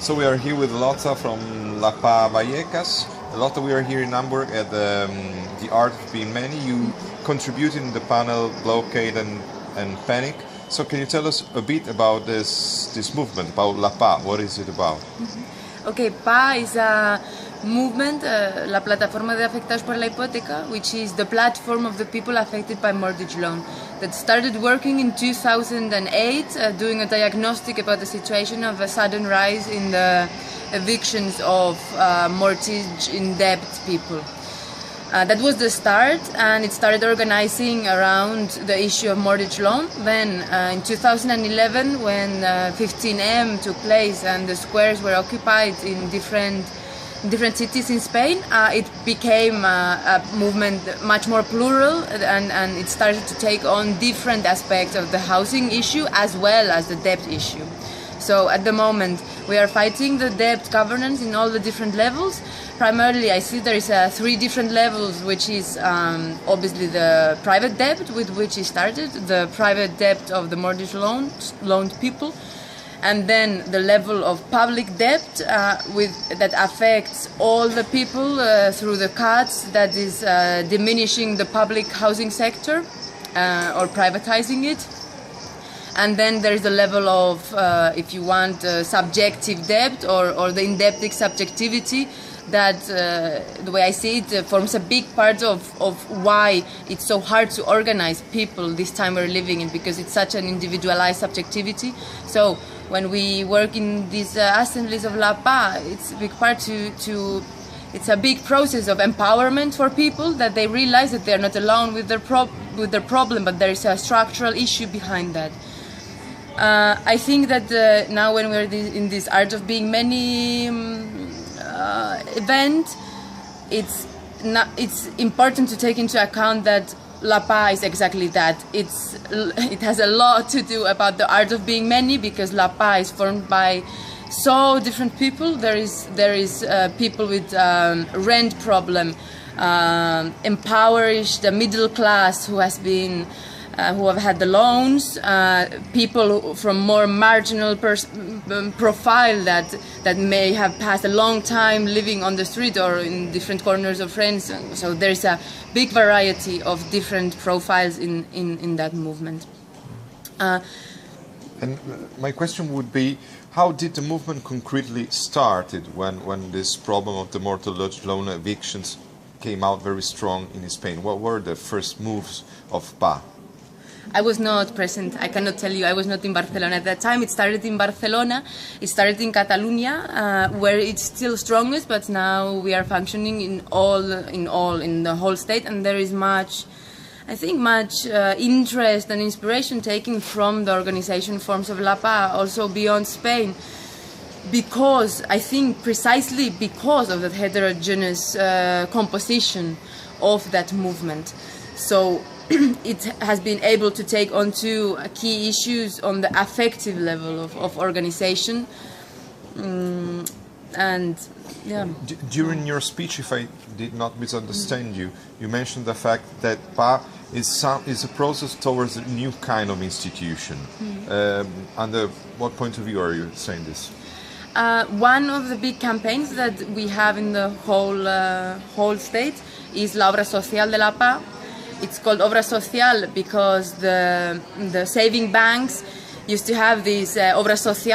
So we are here with Lotta from Vallecas. Lotta, we are here in Hamburg at the Art of Being Many. You contributed in the panel Blockade and Panic. So can you tell us a bit about this movement, about La PAH? What is it about? Okay, PAH is a movement, la Plataforma de Afectados por la Hipoteca, which is the platform of the people affected by mortgage loan, that started working in 2008, doing a diagnostic about the situation of a sudden rise in the evictions of mortgage in debt people. That was the start, and it started organizing around the issue of mortgage loan. Then in 2011, when 15M took place and the squares were occupied in different cities in Spain, it became a movement much more plural, and it started to take on different aspects of the housing issue as well as the debt issue. So at the moment we are fighting the debt governance in all the different levels. Primarily I see there is 3 different levels, which is obviously the private debt with which it started, the private debt of the mortgage loaned people, and then the level of public debt that affects all the people through the cuts, that is diminishing the public housing sector or privatizing it. And then there is the level of, if you want, subjective debt or the indebted subjectivity that, the way I see it, forms a big part of why it's so hard to organize people this time we're living in, because it's such an individualized subjectivity. So when we work in these assemblies of La PAH, it's a big part it's a big process of empowerment for people, that they realize that they're not alone with their problem, but there is a structural issue behind that. I think that now when we're in this Art of Being Many event, it's important to take into account that La PAH is exactly that. It has a lot to do about the art of being many, because La PAH is formed by so different people. There is people with rent problem, impoverished, the middle class who have had the loans, people from more marginal profile that may have passed a long time living on the street or in different corners of France. So there's a big variety of different profiles in that movement. And my question would be, how did the movement concretely started when this problem of the mortgage loan evictions came out very strong in Spain? What were the first moves of PAH? I was not present. I cannot tell you. I was not in Barcelona at that time. It started in Barcelona. It started in Catalonia, where it's still strongest. But now we are functioning in the whole state, and there is much interest and inspiration taken from the organization forms of La PAH, also beyond Spain, because I think precisely because of the heterogeneous composition of that movement. So it has been able to take on 2 key issues on the affective level of organization. And yeah. During your speech, if I did not misunderstand you, you mentioned the fact that PAH is a process towards a new kind of institution. Under what point of view are you saying this? One of the big campaigns that we have in the whole state is la obra social de la PAH. It's called obra social because the saving banks used to have these obra social